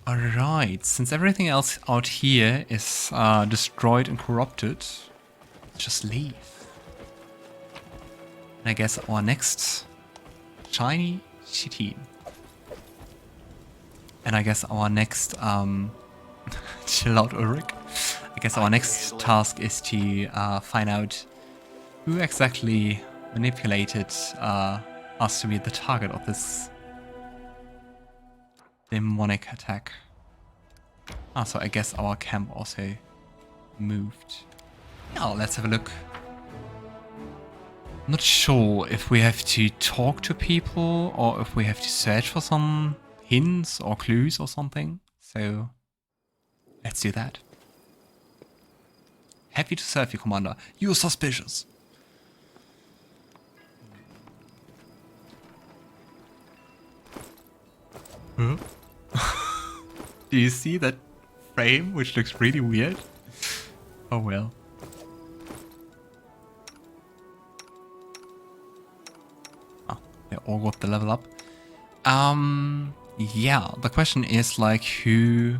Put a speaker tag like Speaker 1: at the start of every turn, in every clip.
Speaker 1: Alright, since everything else out here is destroyed and corrupted, let's just leave. And I guess our next shiny team. And I guess our next chill out, Ulbrig. I guess our next task is to find out who exactly manipulated us to be the target of this demonic attack. So I guess our camp also moved. Now let's have a look. Not sure if we have to talk to people or if we have to search for some hints or clues or something. So let's do that. Happy to serve you, Commander. You're suspicious. Huh? Do you see that frame, which looks really weird? Oh well. Oh, they all got the level up. Yeah, the question is like, who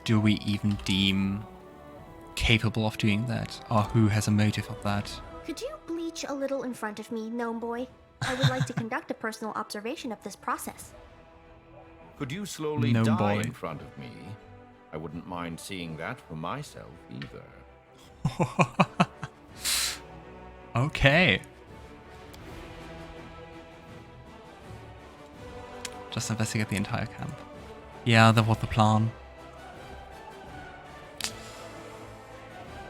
Speaker 1: do we even deem capable of doing that? Or who has a motive of that?
Speaker 2: Could you bleach a little in front of me, gnome boy? I would like to conduct a personal observation of this process.
Speaker 3: Could you slowly
Speaker 1: No
Speaker 3: die
Speaker 1: boy.
Speaker 3: in front of me? I wouldn't mind seeing that for myself either.
Speaker 1: Okay. Just investigate the entire camp. Yeah, that was the plan.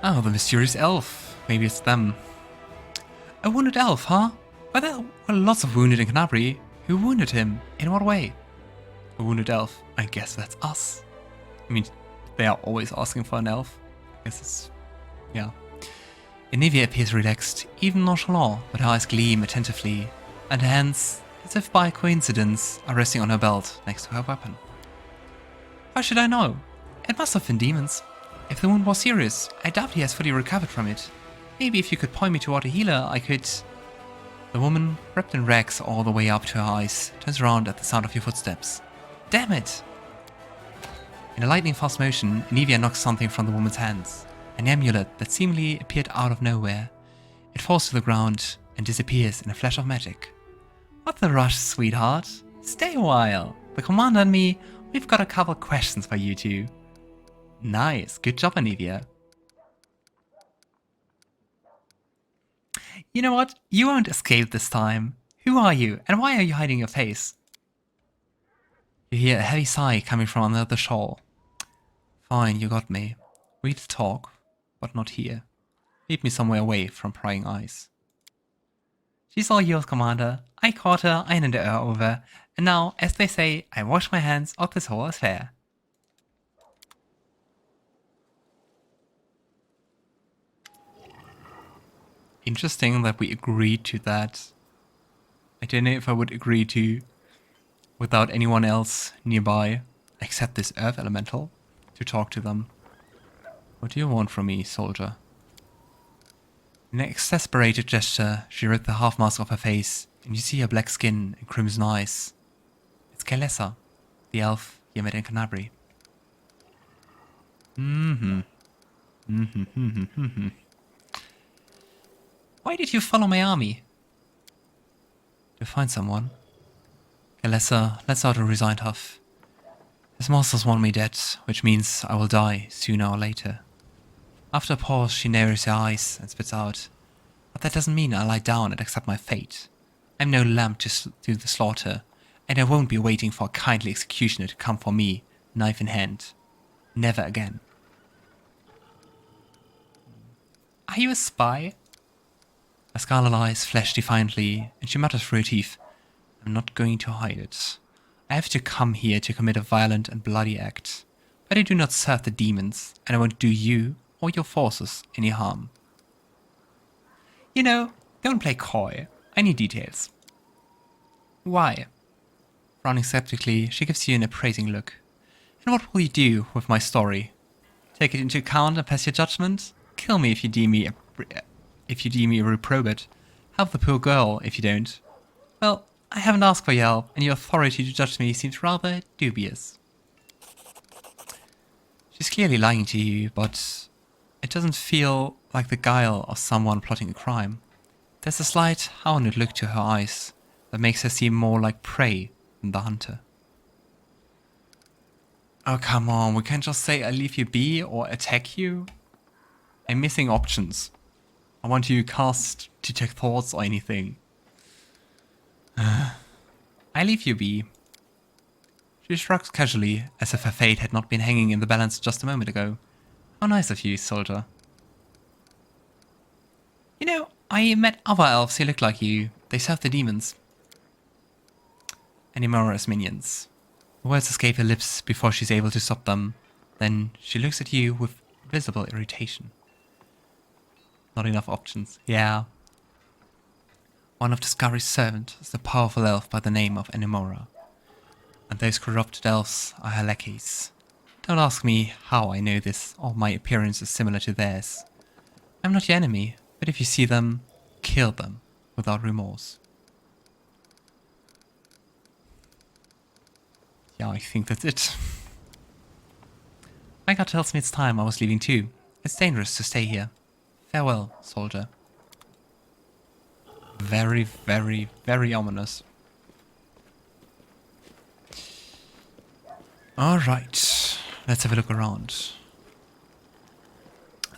Speaker 1: Oh, the mysterious elf. Maybe it's them. A wounded elf, huh? Well, there were lots of wounded in Kenabres. Who wounded him? In what way? A wounded elf. I guess that's us. I mean, they are always asking for an elf. I guess it's... yeah. Inivia appears relaxed, even nonchalant, but her eyes gleam attentively, and her hands, as if by coincidence, are resting on her belt next to her weapon. How should I know? It must have been demons. If the wound was serious, I doubt he has fully recovered from it. Maybe if you could point me toward a healer, I could... The woman, wrapped in rags all the way up to her eyes, turns around at the sound of your footsteps. Damn it! In a lightning-fast motion, Inivia knocks something from the woman's hands. An amulet that seemingly appeared out of nowhere. It falls to the ground and disappears in a flash of magic. What the rush, sweetheart? Stay a while. The commander and me, we've got a couple questions for you two. Nice, good job, Inivia. You know what? You won't escape this time. Who are you, and why are you hiding your face? You hear a heavy sigh coming from under the shawl. Fine, you got me. We'd talk, but not here. Lead me somewhere away from prying eyes. She's all yours, Commander. I caught her, I handed her over, and now, as they say, I wash my hands of this whole affair. Interesting that we agreed to that. I don't know if I would agree to without anyone else nearby, except this earth elemental, to talk to them. What do you want from me, soldier? In an exasperated gesture, she ripped the half mask off her face, and you see her black skin and crimson eyes. It's Kaelessa, the elf you met in Kenabres. Why did you follow my army? To find someone. Kaelessa lets out a resigned huff. His masters want me dead, which means I will die sooner or later. After a pause, she narrows her eyes and spits out. But that doesn't mean I lie down and accept my fate. I'm no lamb to do the slaughter, and I won't be waiting for a kindly executioner to come for me, knife in hand. Never again. Are you a spy? Her scarlet eyes flash defiantly, and she mutters through her teeth, I'm not going to hide it. I have to come here to commit a violent and bloody act, but I do not serve the demons, and I won't do you or your forces any harm. You know, don't play coy. I need details. Why? Frowning skeptically, she gives you an appraising look. And what will you do with my story? Take it into account and pass your judgment? Kill me if you deem me a reprobate. Help the poor girl if you don't. Well, I haven't asked for your help, and your authority to judge me seems rather dubious. She's clearly lying to you, but it doesn't feel like the guile of someone plotting a crime. There's a slight hounded look to her eyes that makes her seem more like prey than the hunter. Oh, come on, we can't just say I leave you be or attack you? I'm missing options. I want you to cast Detect Thoughts or anything. I leave you be. She shrugs casually, as if her fate had not been hanging in the balance just a moment ago. How nice of you, soldier. You know, I met other elves who looked like you. They serve the demons. Animora's minions. The words escape her lips before she's able to stop them. Then she looks at you with visible irritation. Not enough options. Yeah. One of Deskari's servants is a powerful elf by the name of Animora. And those corrupted elves are her lackeys. Don't ask me how I know this, or my appearance is similar to theirs. I'm not your enemy, but if you see them, kill them without remorse. Yeah, I think that's it. My gut tells me it's time I was leaving too. It's dangerous to stay here. Farewell, soldier. Very, very, very ominous. Alright, let's have a look around.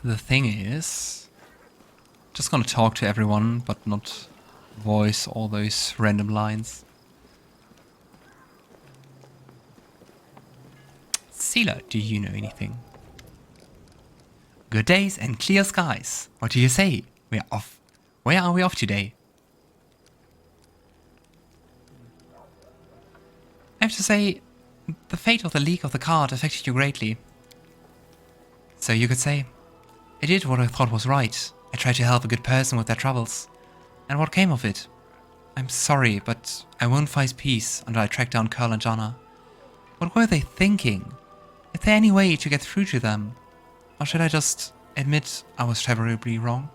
Speaker 1: The thing is, just gonna talk to everyone, but not voice all those random lines. Seelah, do you know anything? Good days and clear skies. What do you say? We're off. Where are we off today? I have to say, the fate of the leak of the card affected you greatly. So you could say, I did what I thought was right. I tried to help a good person with their troubles. And what came of it? I'm sorry, but I won't find peace until I track down Curl and Jonna. What were they thinking? Is there any way to get through to them? Or should I just admit I was terribly wrong?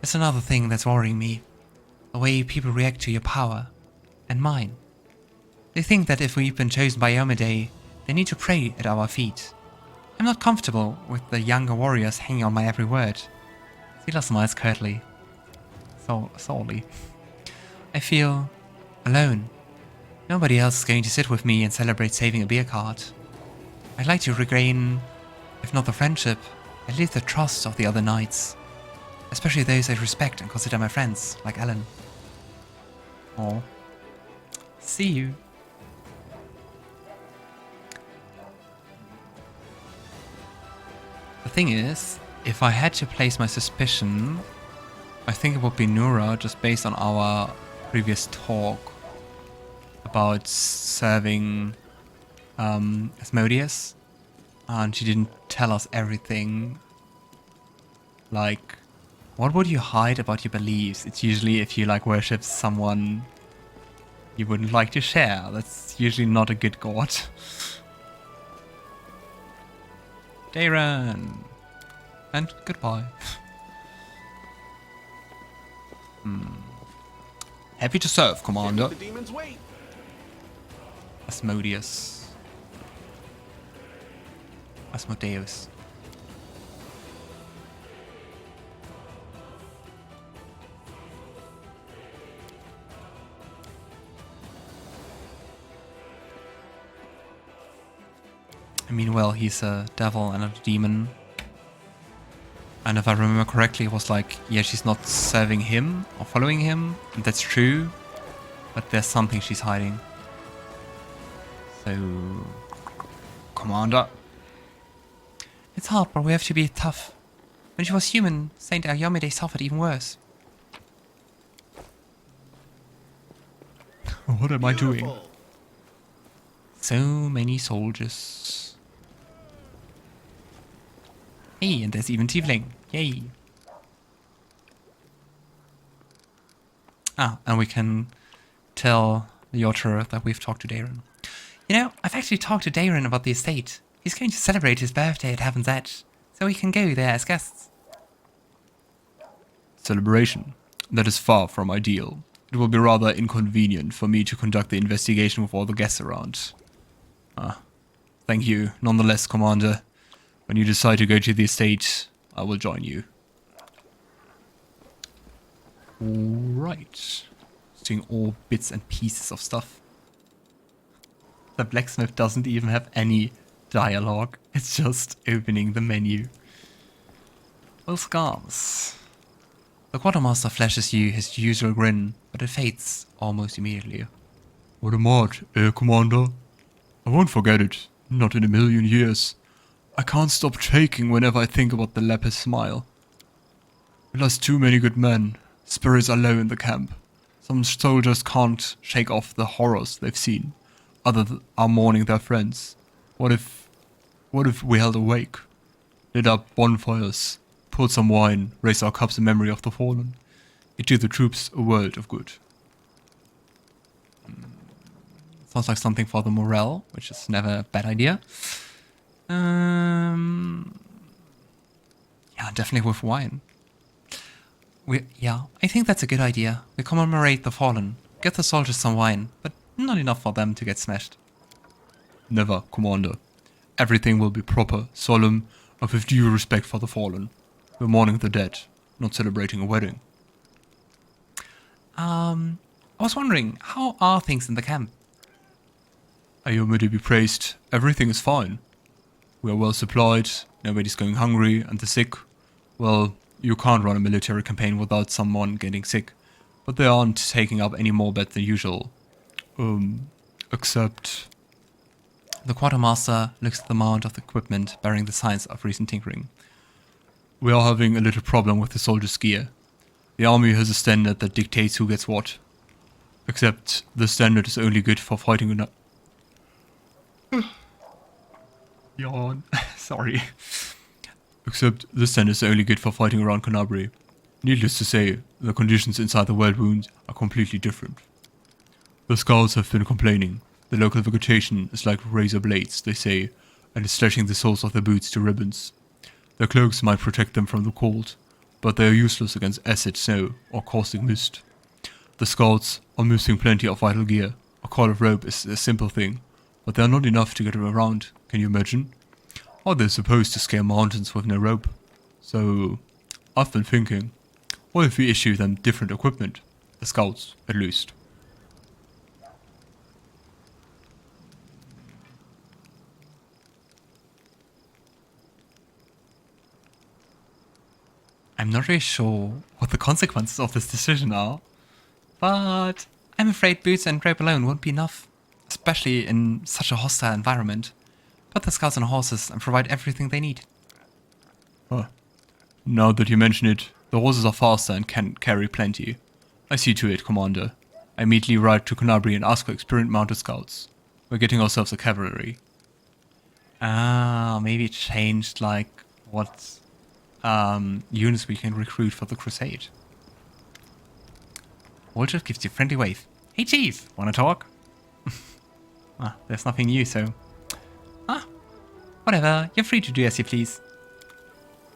Speaker 1: There's another thing that's worrying me. The way people react to your power. And mine. They think that if we've been chosen by iomedae, they need to pray at our feet. I'm not comfortable with the younger warriors hanging on my every word. Seelah smiles curtly. Sorely. I feel alone. Nobody else is going to sit with me and celebrate saving a beer cart. I'd like to regain, if not the friendship, at least the trust of the other knights. Especially those I respect and consider my friends, like Ellen. Oh. See you. The thing is, if I had to place my suspicion, I think it would be Nura, just based on our previous talk about serving Asmodeus. And she didn't tell us everything. Like, what would you hide about your beliefs? It's usually if you like worship someone you wouldn't like to share. That's usually not a good god. Daeran! And goodbye. Happy to serve, Commander.
Speaker 4: The demons wait.
Speaker 1: Asmodeus. Asmodeus. I mean, well, he's a devil and a demon. And if I remember correctly, it was like, yeah, she's not serving him or following him. And that's true. But there's something she's hiding. So, Commander. It's hard, but we have to be tough. When she was human, Saint Iomedae suffered even worse. What am I doing? So many soldiers. Hey, and there's even Tiefling. Yay. Ah, and we can tell the Otter that we've talked to Daeran. You know, I've actually talked to Daeran about the estate. He's going to celebrate his birthday at Heaven's Edge, so we can go there as guests. Celebration? That is far from ideal. It will be rather inconvenient for me to conduct the investigation with all the guests around. Ah, Thank you, nonetheless, Commander. When you decide to go to the estate, I will join you. Alright. Doing all bits and pieces of stuff. The blacksmith doesn't even have any dialogue. It's just opening the menu. Well, Scars. The quartermaster flashes you his usual grin, but it fades almost immediately. What a mod, Commander? I won't forget it. Not in a million years. I can't stop shaking whenever I think about the lapis smile. We lost too many good men. Spirits are low in the camp. Some soldiers can't shake off the horrors they've seen. Others are mourning their friends. What if we held awake? Lit up bonfires, poured some wine, raised our cups in memory of the fallen. It did the troops a world of good. Sounds like something for the morale, which is never a bad idea. Yeah, definitely with wine. I think that's a good idea. We commemorate the fallen. Get the soldiers some wine, but not enough for them to get smashed. Never, Commander. Everything will be proper, solemn, and with due respect for the fallen. We're mourning the dead, not celebrating a wedding. I was wondering, how are things in the camp? Iomedae be praised, everything is fine. We are well supplied, nobody's going hungry, and the sick, well, you can't run a military campaign without someone getting sick, but they aren't taking up any more beds than usual. Except... The quartermaster looks at the amount of equipment bearing the signs of recent tinkering. We are having a little problem with the soldiers' gear. The army has a standard that dictates who gets what. Except the standard is only good for fighting Yawn. Sorry. Except this standard is only good for fighting around Kenabres. Needless to say, the conditions inside the Worldwound are completely different. The scouts have been complaining. The local vegetation is like razor blades, they say, and is slashing the soles of their boots to ribbons. Their cloaks might protect them from the cold, but they are useless against acid, snow, or caustic mist. The scouts are missing plenty of vital gear. A coil of rope is a simple thing, but they are not enough to get around, can you imagine? How are they supposed to scale mountains with no rope? So, I've been thinking, what if we issue them different equipment? The scouts, at least. I'm not really sure what the consequences of this decision are, but I'm afraid boots and rope alone won't be enough, especially in such a hostile environment. Put the scouts on horses and provide everything they need. Now that you mention it, the horses are faster and can carry plenty. I see to it, Commander. I immediately ride to Kenabres and ask for experienced mounted scouts. We're getting ourselves a cavalry. Ah, maybe it changed like what units we can recruit for the Crusade. Woljif gives you a friendly wave. Hey Chief, wanna talk? There's nothing new, so... whatever, you're free to do as you please.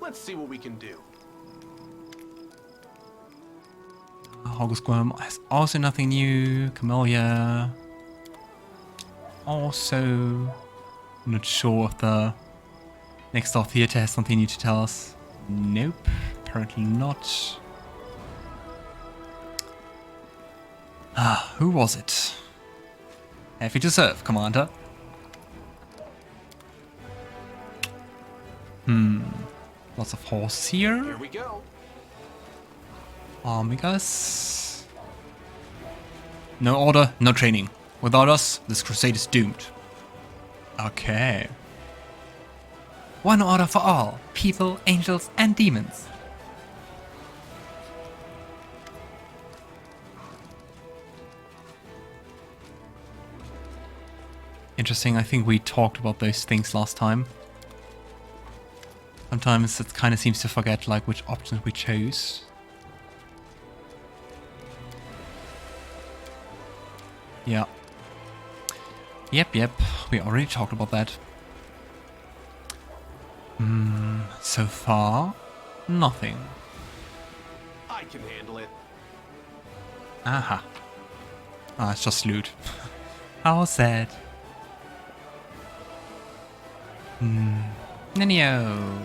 Speaker 4: Let's see what we can do.
Speaker 1: Hogglesquirm has also nothing new. Camellia. Also... not sure if the next door theater has something new to tell us. Nope, apparently not. Who was it? Happy to serve, Commander. Lots of horses here.
Speaker 4: Here we go.
Speaker 1: Amigas. No order, no training. Without us, this crusade is doomed. Okay. One order for all. People, angels, and demons. Interesting, I think we talked about those things last time. Sometimes it kind of seems to forget like which options we chose. Yeah. Yep, we already talked about that. So far, nothing.
Speaker 4: I can handle it.
Speaker 1: Aha. It's just loot. How sad. Nenio.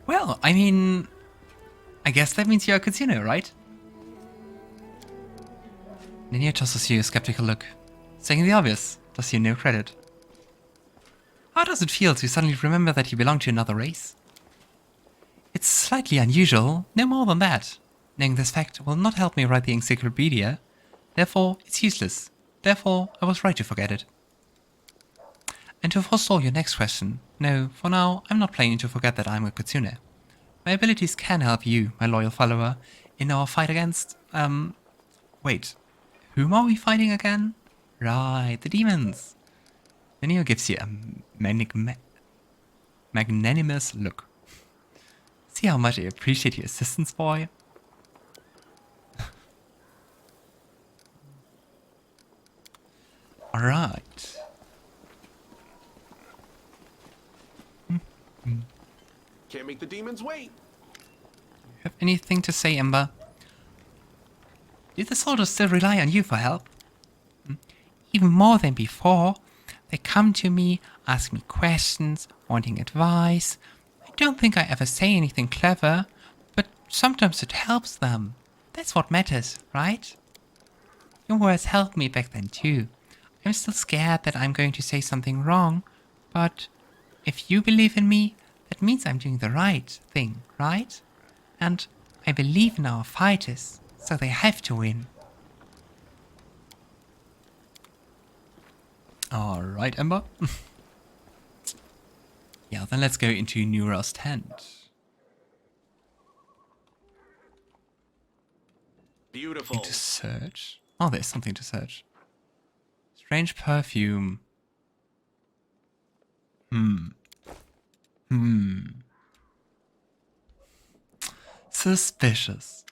Speaker 1: Well, I mean, I guess that means you're a Kitsune, right? Nenio tosses you a skeptical look, saying the obvious, does you no credit. How does it feel to suddenly remember that you belong to another race? It's slightly unusual, no more than that. Knowing this fact will not help me write the encyclopedia, therefore it's useless. Therefore, I was right to forget it. And to forestall your next question, no, for now, I'm not planning to forget that I'm a Kitsune. My abilities can help you, my loyal follower, in our fight against, wait, whom are we fighting again? Right, the demons. Nenio gives you a magnanimous look. See how much I appreciate your assistance, boy? Alright.
Speaker 4: Can't make the demons wait.
Speaker 1: Have anything to say, Ember? Do the soldiers still rely on you for help? Even more than before. They come to me, ask me questions, wanting advice. I don't think I ever say anything clever, but sometimes it helps them. That's what matters, right? Your words helped me back then too. I'm still scared that I'm going to say something wrong, but if you believe in me, that means I'm doing the right thing, right? And I believe in our fighters, so they have to win. Alright, Ember. Yeah, then let's go into Nura's tent.
Speaker 4: Beautiful.
Speaker 1: To search. Oh, there's something to search. Strange perfume. Suspicious.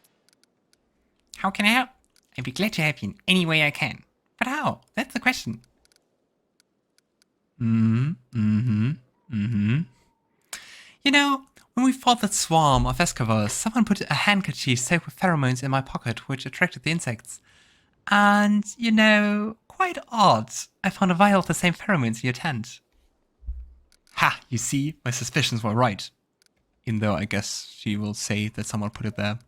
Speaker 1: How can I help? I'd be glad to help you in any way I can. But how? That's the question. You know, when we fought that swarm of Escavors, someone put a handkerchief soaked with pheromones in my pocket, which attracted the insects. And, you know, quite odd, I found a vial of the same pheromones in your tent. Ha, you see, my suspicions were right. Even though I guess she will say that someone put it there.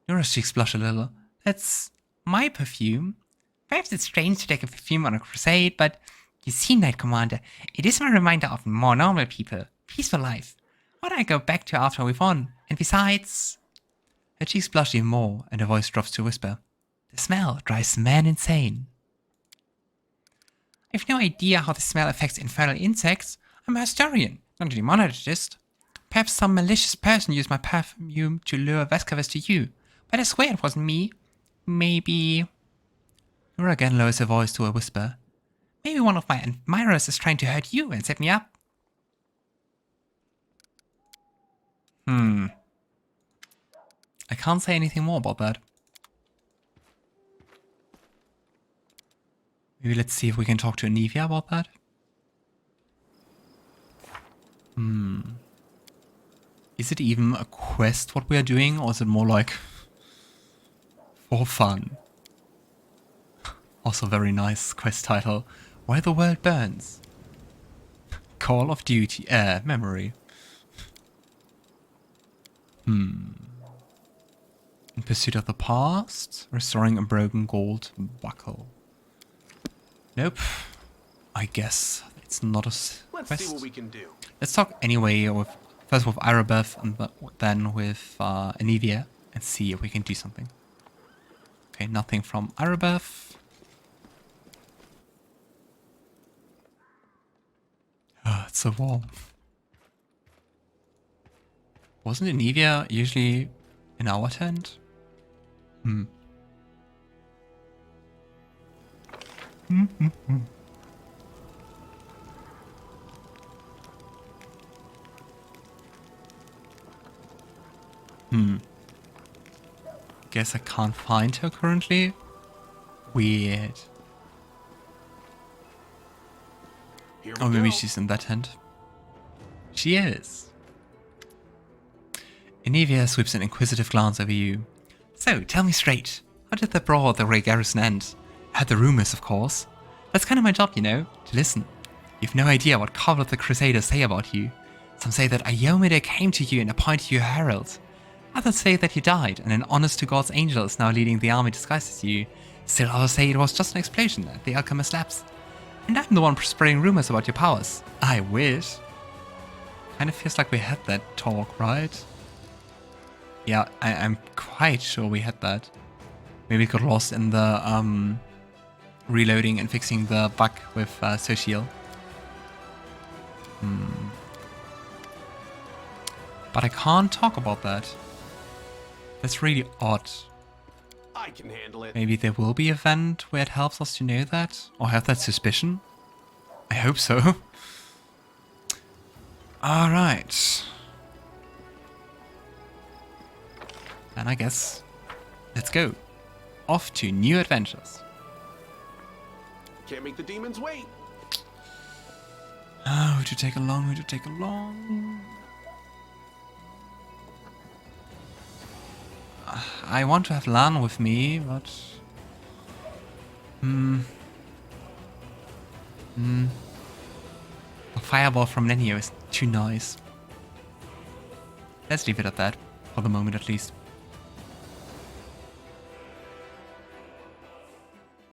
Speaker 1: Nora's cheeks blush a little. That's my perfume. Perhaps it's strange to take a perfume on a crusade, but you see, Knight Commander, it is my reminder of more normal people, peaceful life. What I go back to after we've won. And besides... Her cheeks blush even more, and her voice drops to a whisper. The smell drives men insane. I've no idea how the smell affects infernal insects. I'm a historian, not a demonologist. Perhaps some malicious person used my perfume to lure Vescavus to you, but I swear it wasn't me. Maybe... Nora again lowers her voice to a whisper. Maybe one of my admirers is trying to hurt you and set me up. I can't say anything more about that. Maybe let's see if we can talk to Anivia about that. Is it even a quest what we are doing, or is it more like for fun? Also very nice quest title. Where the World Burns. Call of Duty. Memory. In pursuit of the past. Restoring a broken gold buckle. Nope. I guess it's not a quest.
Speaker 4: Let's see what we can do.
Speaker 1: Let's talk anyway, first with Irabeth and then with Anivia, and see if we can do something. Okay, nothing from Irabeth. It's so warm. Wasn't Anivia usually in our tent? Guess I can't find her currently. Weird.
Speaker 4: Here we
Speaker 1: Oh, maybe
Speaker 4: go.
Speaker 1: she's in that tent. She is. Anivia sweeps an inquisitive glance over you. So, tell me straight, how did the brawl at the Ray Garrison end? Heard the rumors, of course. That's kind of my job, you know, to listen. You've no idea what a couple of the Crusaders say about you. Some say that iomedae came to you and appointed you a herald. Others say that you died, and an honest-to-God's angel is now leading the army disguised as you. Still others say it was just an explosion at the Alchemist Labs. And I'm the one spreading rumors about your powers. I wish. Kind of feels like we had that talk, right? Yeah, I'm quite sure we had that. Maybe it got lost in the reloading and fixing the bug with Sosiel. But I can't talk about that. That's really odd.
Speaker 4: I can handle it.
Speaker 1: Maybe there will be an event where it helps us to know that? Or have that suspicion? I hope so. Alright. And I guess, let's go. Off to new adventures.
Speaker 4: Can't make the demons wait.
Speaker 1: Oh, who to take along, who to take along? I want to have Lann with me, but... The fireball from Nenio is too nice. Let's leave it at that, for the moment at least.